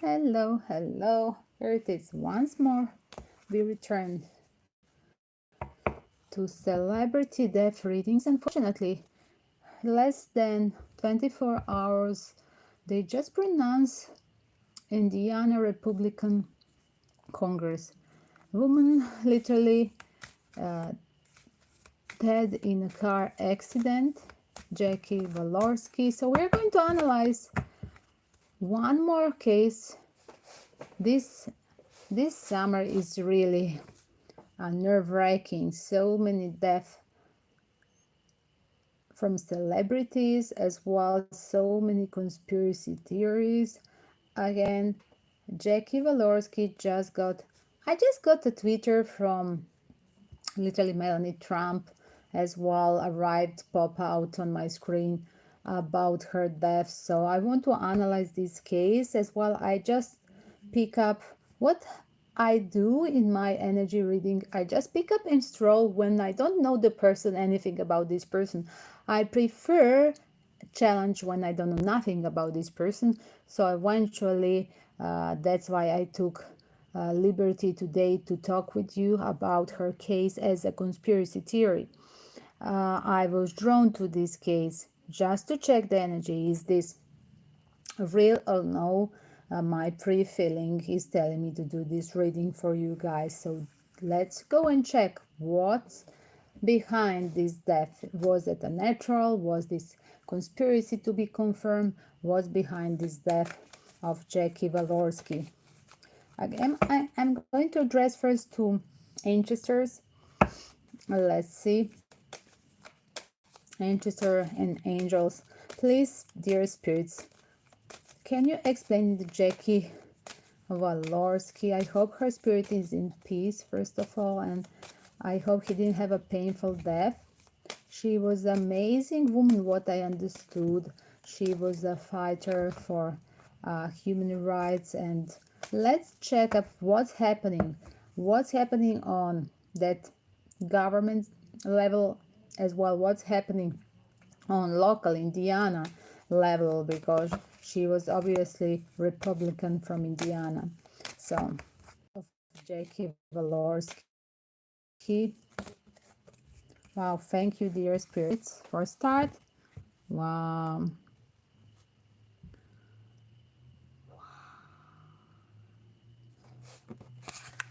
Hello, hello. Here it is once more. We return to celebrity death readings. Unfortunately, less than 24 hours, they just pronounced Indiana Republican Congress. Woman literally dead in a car accident, Jackie Walorski. So we're going to analyze one more case. This summer is really nerve-wracking. So many deaths from celebrities, as well as so many conspiracy theories. Again, Jackie Walorski I just got a Twitter from literally Melanie Trump as well, arrived pop out on my screen about her death. So I want to analyze this case as well. I just pick up what I do in my energy reading. I just pick up and stroll when I don't know the person, anything about this person. I prefer challenge when I don't know nothing about this person. So eventually, that's why I took liberty today to talk with you about her case as a conspiracy theory. I was drawn to this case just to check the energy. Is this real or no? My pre-feeling is telling me to do this reading for you guys. So let's go and check what's behind this death. Was it a natural? Was this conspiracy to be confirmed? What's behind this death of Jackie Walorski? Again, I'm going to address first two ancestors. Let's see. Ancestor and angels. Please, dear spirits, can you explain the Jackie Walorski? I hope her spirit is in peace, first of all, and I hope he didn't have a painful death. She was an amazing woman, what I understood. She was a fighter for human rights. And let's check up what's happening on that government level, as well what's happening on local Indiana level, because she was obviously Republican from Indiana. So Jackie Walorski. Wow, thank you, dear spirits, for a start. Wow.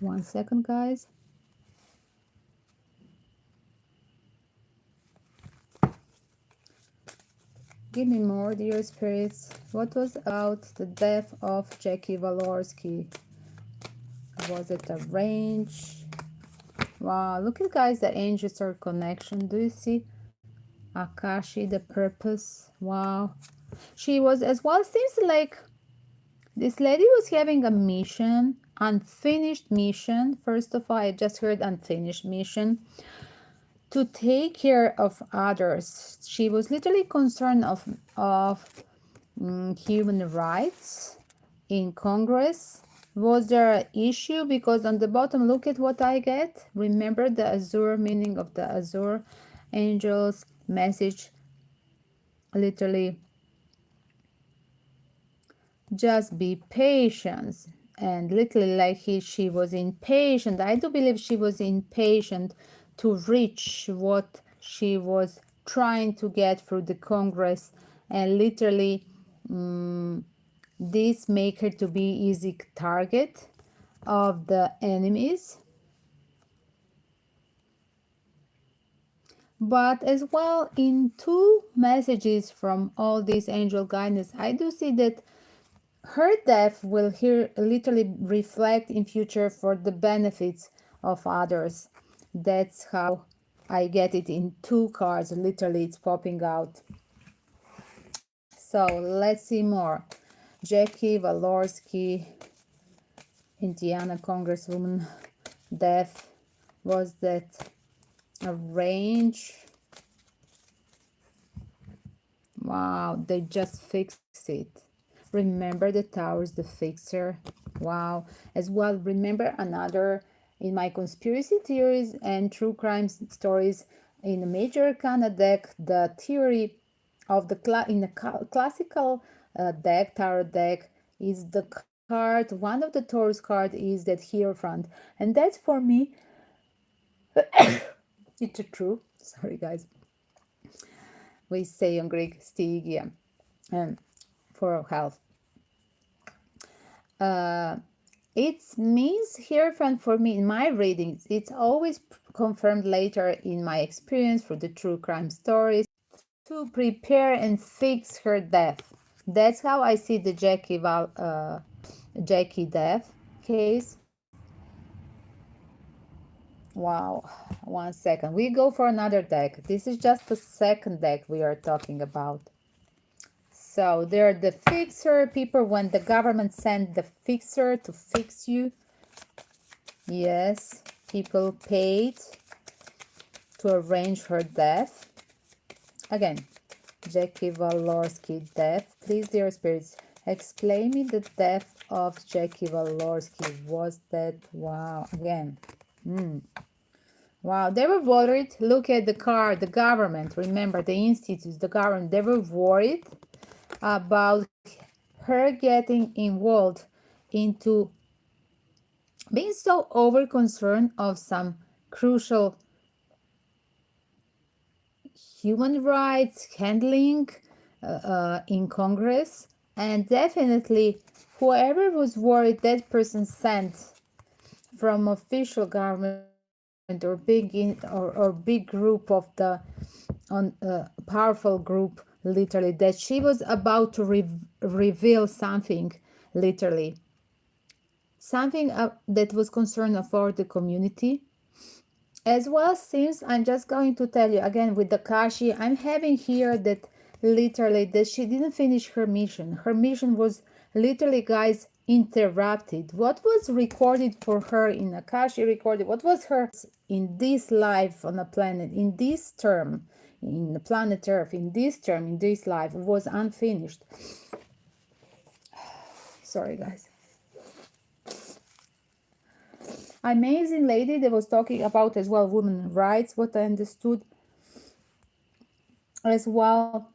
One second, guys. Give me more, dear spirits. What was about the death of Jackie Walorski? Was it a range? Wow, look at, guys, the ancestor connection. Do you see Akashi, the purpose? Wow. She was as well, seems like this lady was having a mission, unfinished mission. First of all, I just heard unfinished mission to take care of others. She was literally concerned of human rights in Congress. Was there an issue? Because on the bottom, look at what I get. Remember the azure, meaning of the azure angels message, literally just be patient. And literally like she was impatient. I do believe she was impatient to reach what she was trying to get through the Congress, and literally this make her to be easy target of the enemies. But as well, in two messages from all these angel guidance, I do see that her death will here literally reflect in future for the benefits of others. That's how I get it in two cards. Literally, it's popping out. So let's see more. Jackie Walorski, Indiana Congresswoman, death. Was that a range? Wow, they just fixed it. Remember the towers, the fixer. Wow. As well, remember another in my conspiracy theories and true crime stories in the Major Arcana deck, the theory of the classical deck, tarot deck, is the card, one of the Taurus card is that Hierophant, and that's for me. It's true. Sorry, guys. We say on Greek stygia, and for health. Uh, it means Hierophant for me in my readings. It's always confirmed later in my experience for the true crime stories to prepare and fix her death. That's how I see the Jackie death case. Wow, 1 second. We go for another deck. This is just the second deck we are talking about. So they're the fixer people when the government sent the fixer to fix you. Yes, people paid to arrange her death. Again, Jackie Walorski death. Please, dear spirits, explain me the death of Jackie Walorski. Was that, wow, again. Wow, they were worried. Look at the card, the government. Remember, the institutes, the government. They were worried about her getting involved into being so over concerned of some crucial human rights handling in Congress. And definitely, whoever was worried, that person sent from official government or big group of the powerful group, literally, that she was about to reveal something, literally, something that was concerned for the community. As well, seems, I'm just going to tell you again with the Kashi, I'm having here that literally that she didn't finish her mission. Her mission was literally, guys, interrupted. What was recorded for her in Akashi recorded, what was her in this life on a planet, in this term, in the planet Earth, in this term, in this life, was unfinished. Sorry, guys. Amazing lady that was talking about as well women's rights, what I understood as well.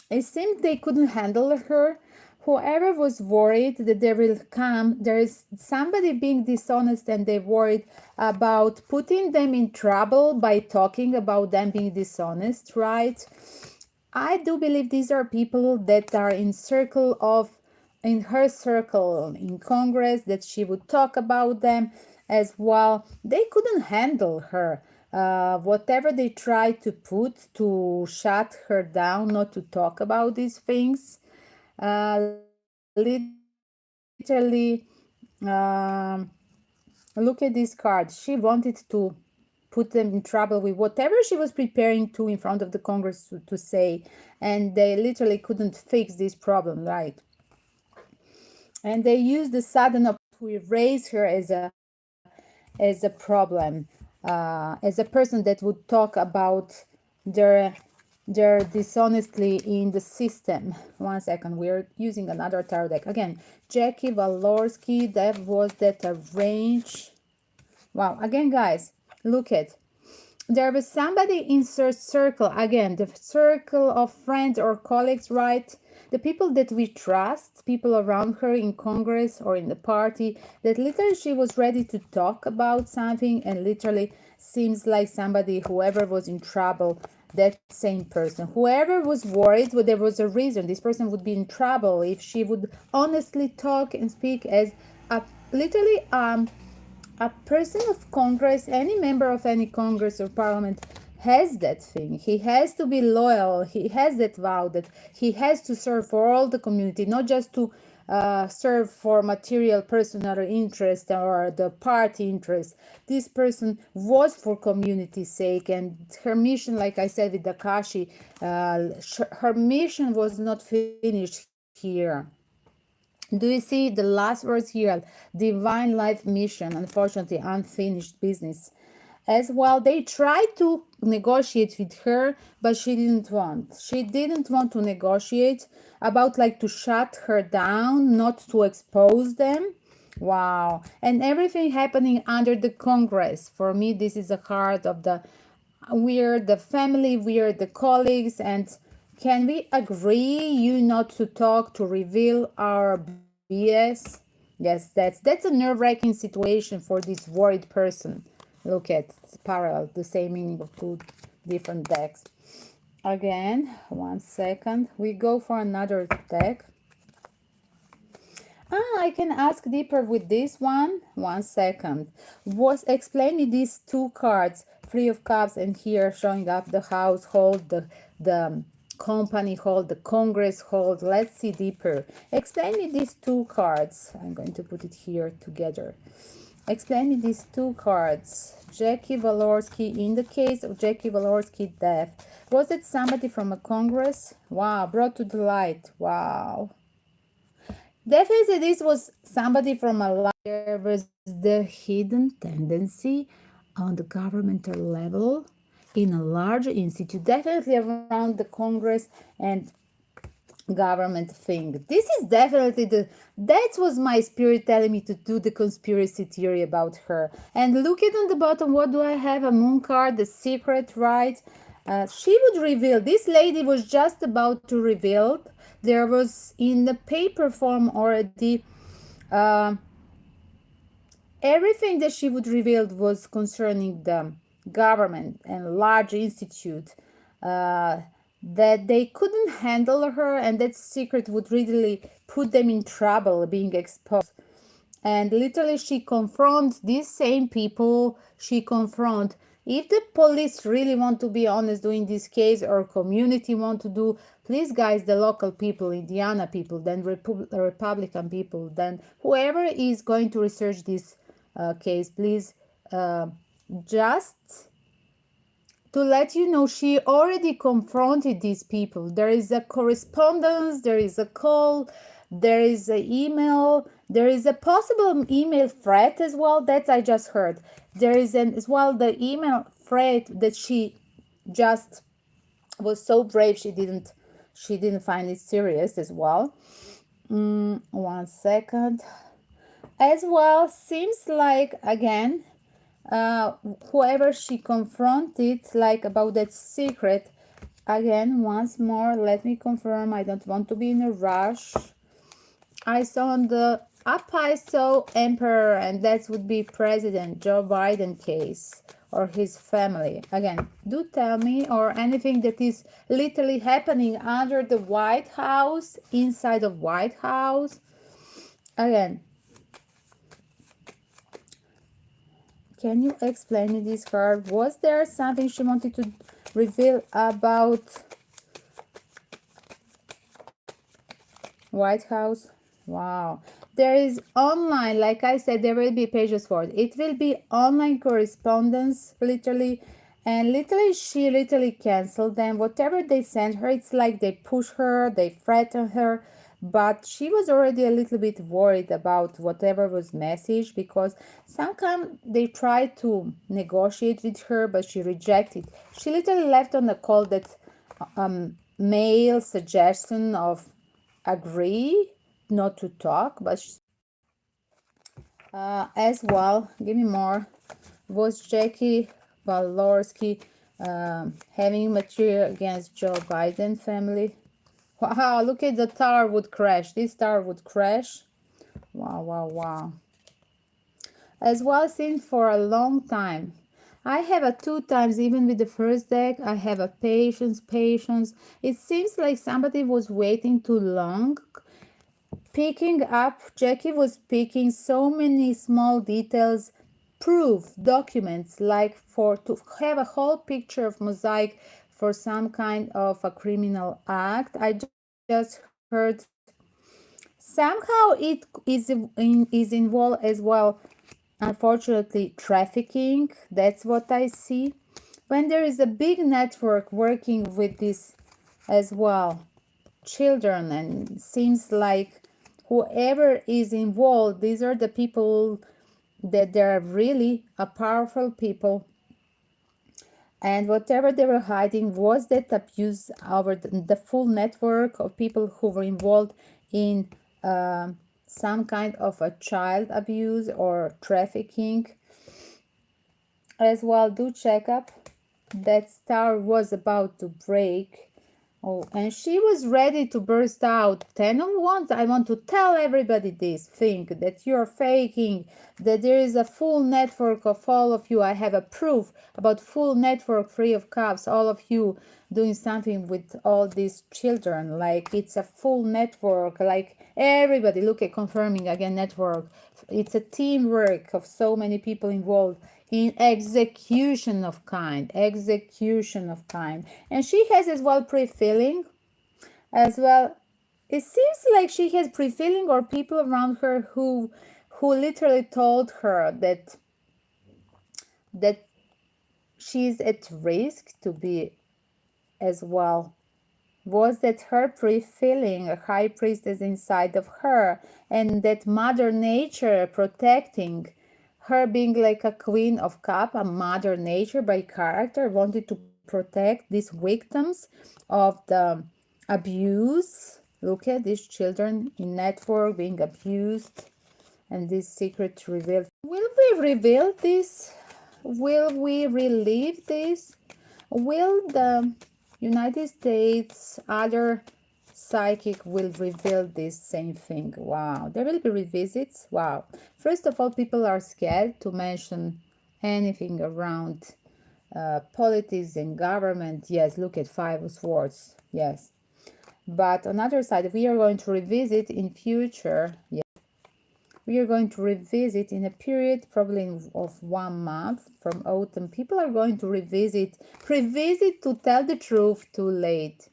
It seemed they couldn't handle her. Whoever was worried that there will come, there is somebody being dishonest and they're worried about putting them in trouble by talking about them being dishonest, right? I do believe these are people that are in her circle in Congress, that she would talk about them as well. They couldn't handle her. Whatever they tried to put to shut her down, not to talk about these things, literally, look at this card. She wanted to put them in trouble with whatever she was preparing to in front of the Congress to say, and they literally couldn't fix this problem, right? And they used the sudden to erase her as a problem, as a person that would talk about their dishonestly in the system. 1 second, we're using another tarot deck again. Jackie Walorski, that was that arrange. Wow, again, guys, look at, there was somebody in circle, again, the circle of friends or colleagues, right? The people that we trust, people around her in Congress or in the party, that literally she was ready to talk about something, and literally seems like somebody, whoever was in trouble, that same person, whoever was worried, well, there was a reason this person would be in trouble if she would honestly talk and speak as a literally a person of Congress, any member of any Congress or Parliament has that thing. He has to be loyal. He has that vow that he has to serve for all the community, not just to serve for material personal interest or the party interest. This person was for community's sake, and her mission, like I said with Dakashi, her mission was not finished here. Do you see the last words here? Divine life mission, unfortunately, unfinished business. As well, they tried to negotiate with her, but she didn't want. She didn't want to negotiate about like to shut her down, not to expose them. Wow. And everything happening under the Congress. For me, this is a card of the, we're the family, we're the colleagues, and can we agree you not to talk, to reveal our BS. Yes, that's a nerve-wracking situation for this worried person. Look at it's parallel, the same meaning of two different decks. Again, 1 second. We go for another deck. I can ask deeper with this one. 1 second. Was explaining these two cards, Three of Cups, and here showing up the household, the company hold, the Congress hold. Let's see deeper. Explain me these two cards. I'm going to put it here together. Explain me these two cards. Jackie Walorski. In the case of Jackie Walorski death, was it somebody from a Congress? Wow, brought to the light. Wow. Definitely, this was somebody from a large. There was the hidden tendency on the governmental level in a large institute, definitely around the Congress and government thing. This is definitely that was my spirit telling me to do the conspiracy theory about her. And look at on the bottom, what do I have? A moon card, the secret, right? She would reveal, this lady was just about to reveal, there was in the paper form already, everything that she would reveal was concerning the government and large institute, that they couldn't handle her, and that secret would really put them in trouble being exposed. And literally she confronts these same people. She confront, if the police really want to be honest doing this case, or community want to do, please guys, the local people, Indiana people, then Republican people, then whoever is going to research this case, please just to let you know, she already confronted these people. There is a correspondence, there is a call, there is an email, there is a possible email threat as well. That I just heard. There is as well the email threat that she just was so brave she didn't find it serious as well. 1 second. As well, seems like again, whoever she confronted, like about that secret, again, once more, let me confirm, I don't want to be in a rush. I saw on the up, I saw Emperor, and that would be President Joe Biden case, or his family. Again, do tell me, or anything that is literally happening under the White House, inside of White House. Again, can you explain me this card? Was there something she wanted to reveal about White House? Wow. There is online, like I said, there will be pages for it. It will be online correspondence, literally. And literally, she literally canceled them. Whatever they sent her, it's like they push her, they threaten her. But she was already a little bit worried about whatever was message, because sometimes they tried to negotiate with her, but she rejected. She literally left on the call that mail suggestion of agree not to talk, but as well, give me more. Was Jackie Walorski having material against Joe Biden family? Wow, look at the tower would crash. This tower would crash. Wow, wow, wow. As well, seen for a long time. I have a 2 times, even with the first deck, I have a patience. It seems like somebody was waiting too long. Picking up, Jackie was picking so many small details, proof, documents, like to have a whole picture of mosaic for some kind of a criminal act. I just heard somehow it is involved as well, unfortunately, trafficking. That's what I see. When there is a big network working with this as well, children, and seems like whoever is involved, these are the people that they're really a powerful people, and whatever they were hiding was that abuse over the full network of people who were involved in some kind of a child abuse or trafficking as well. Do check up. That star was about to break. Oh, and she was ready to burst out. 10 of Wands, I want to tell everybody this. Think that you're faking, that there is a full network of all of you. I have a proof about full network, Three of Cups, all of you doing something with all these children. Like it's a full network, like everybody, look at confirming again network. It's a teamwork of so many people involved in execution of kind, and she has as well pre-feeling as well. It seems like she has pre-feeling or people around her who literally told her that she's at risk to be as well. Was that her pre-feeling, a high priestess inside of her, and that mother nature protecting her, being like a queen of cup, a mother nature by character, wanted to protect these victims of the abuse. Look at these children in network being abused, and this secret revealed. Will we reveal this? Will we relieve this? Will the United States, other psychic will reveal this same thing? Wow, there will be revisits. Wow. First of all, people are scared to mention anything around politics and government. Yes, look at Five of Swords. Yes. But on the other side, we are going to revisit in future. Yes, we are going to revisit in a period probably of 1 month from autumn. People are going to revisit to tell the truth too late.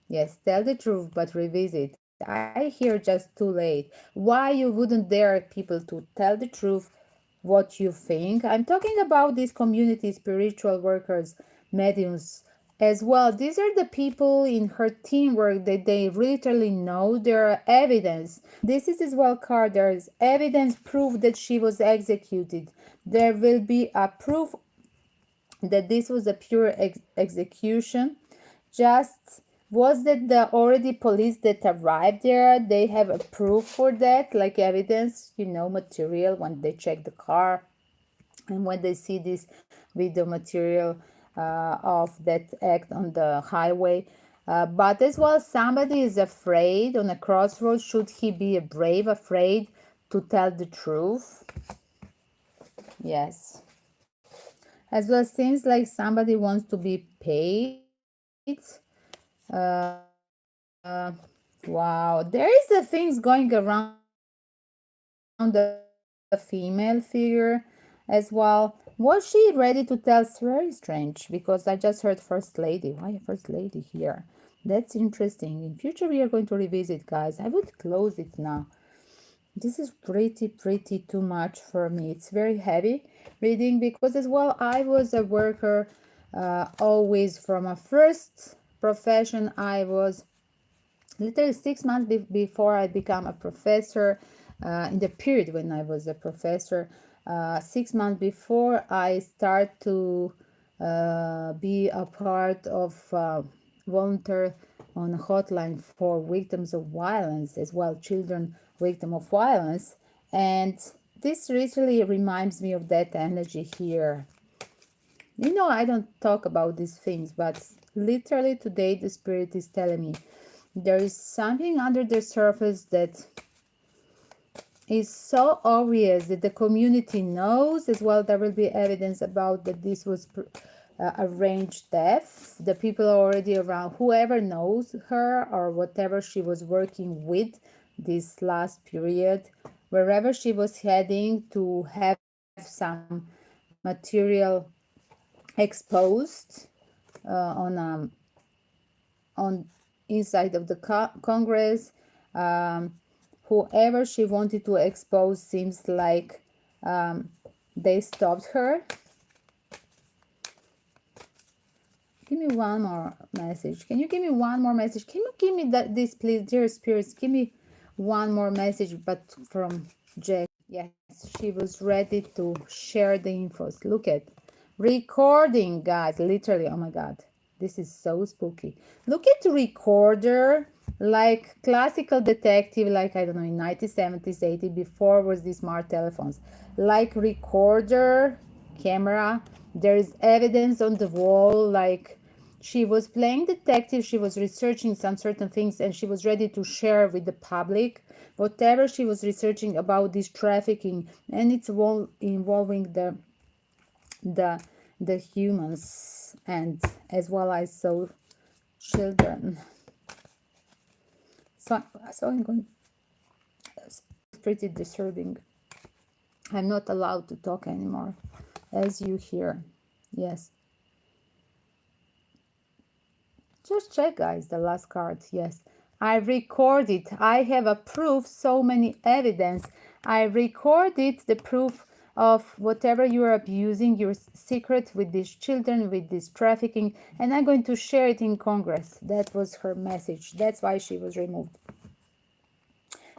Yes, tell the truth, but revisit. I hear just too late. Why you wouldn't dare people to tell the truth, what you think? I'm talking about these community spiritual workers, mediums as well. These are the people in her teamwork that they literally know there are evidence. This is as well card. There is evidence, proof that she was executed. There will be a proof that this was a pure execution. Just was that the already police that arrived there, they have a proof for that, like evidence, material when they check the car and when they see this video material of that act on the highway. But as well, somebody is afraid on a crossroads. Should he be brave, afraid to tell the truth? Yes. As well, seems like somebody wants to be paid. Wow, there is the things going around the female figure as well. Was she ready to tell? It's very strange because I just heard first lady. Why a first lady here? That's interesting. In future, we are going to revisit, guys. I would close it now. This is pretty too much for me. It's very heavy reading because as well I was a worker always from a first profession. I was literally 6 months before I become a professor, in the period when I was a professor, 6 months before I start to be a part of volunteer on a hotline for victims of violence as well, children victim of violence. And this really reminds me of that energy here. I don't talk about these things, but literally today the spirit is telling me there is something under the surface that is so obvious that the community knows as well. There will be evidence about that this was arranged death. The people already around, whoever knows her or whatever she was working with this last period, wherever she was heading to have some material exposed on inside of the Congress. Whoever she wanted to expose seems like they stopped her. Give me one more message. Can you give me one more message? Can you give me this, please, dear spirits? Give me one more message, but from Jack. Yes, she was ready to share the infos. Look at recording, guys. Literally, oh my God. This is so spooky. Look at recorder, like classical detective, like, I don't know, in 1970s, 80s, before was the smart telephones. Like recorder, camera, there is evidence on the wall, like She was playing detective, she was researching some certain things, and she was ready to share with the public whatever she was researching about this trafficking, and it's all involving the the humans, and as well as so children. So, so I'm going, it's pretty disturbing. I'm not allowed to talk anymore, as you hear. Yes. Just check, guys, the last card. Yes. I record it. I have a proof, so many evidence. I recorded the proof of whatever you are abusing, your secret with these children, with this trafficking, and I'm going to share it in Congress. That was her message. That's why she was removed.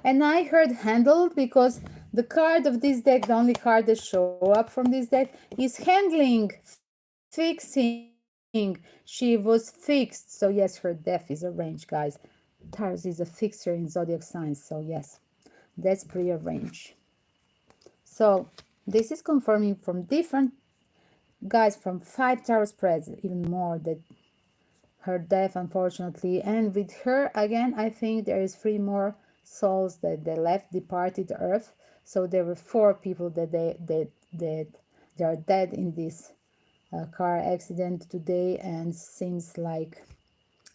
And I heard handled because the card of this deck, the only card that show up from this deck, is handling, fixing. She was fixed. So yes, her death is arranged, guys. Taurus is a fixer in zodiac signs. So yes, that's prearranged. So this is confirming from different guys, from 5 tarot spreads, even more, that her death, unfortunately. And with her again, I think there is 3 more souls that they left, departed earth. So there were 4 people that they are dead in this car accident today, and seems like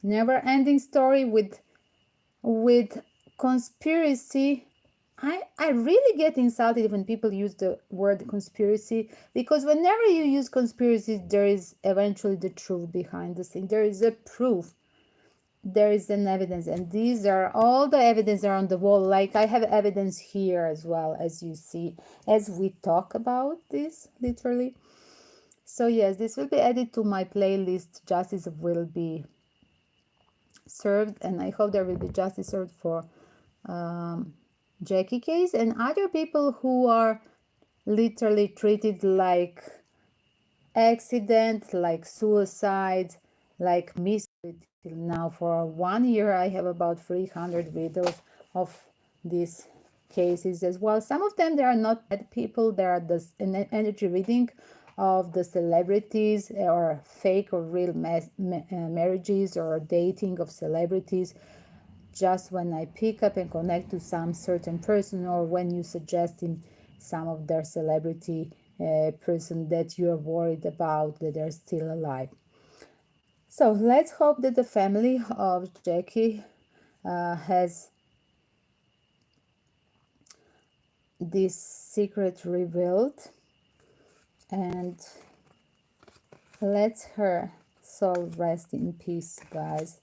never ending story with conspiracy. I really get insulted when people use the word conspiracy, because whenever you use conspiracy, there is eventually the truth behind the scene. There is a proof. There is an evidence, and these are all the evidence are on the wall. Like I have evidence here as well, as you see, as we talk about this, literally. So yes, this will be added to my playlist. Justice will be served, and I hope there will be justice served for Jackie case and other people who are literally treated like accident, like suicide, like mystery. Till now, for 1 year, I have about 300 videos of these cases as well. Some of them, they are not bad people. They are the energy reading of the celebrities, or fake or real marriages, or dating of celebrities. Just when I pick up and connect to some certain person, or when you suggesting some of their celebrity person that you are worried about that they're still alive. So let's hope that the family of Jackie has this secret revealed, and let her soul rest in peace, guys.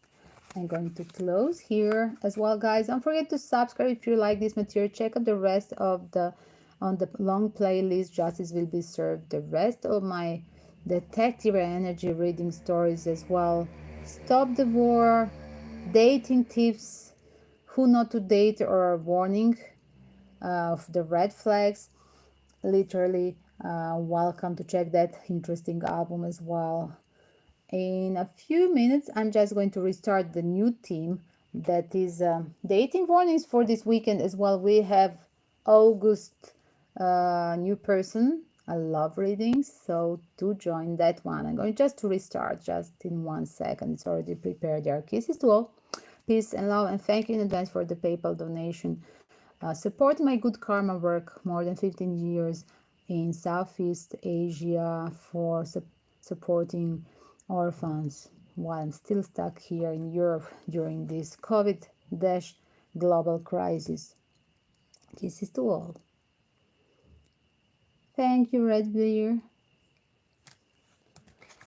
I'm going to close here as well, guys. Don't forget to subscribe if you like this material. Check out the rest of the on the long playlist. Justice will be served. The rest of my detective energy reading stories as well. Stop the war, dating tips, who not to date, or warning of the red flags. Literally, welcome to check that interesting album as well. In a few minutes, I'm just going to restart the new theme, that is dating warnings for this weekend as well. We have August, new person. I love readings, so do join that one. I'm going just to restart just in 1 second. It's already prepared there. Kisses to all. Peace and love, and thank you in advance for the PayPal donation. Support my good karma work, more than 15 years in Southeast Asia, for supporting orphans, while I'm still stuck here in Europe during this COVID-global crisis. Kisses to all. Thank you, Red Bear.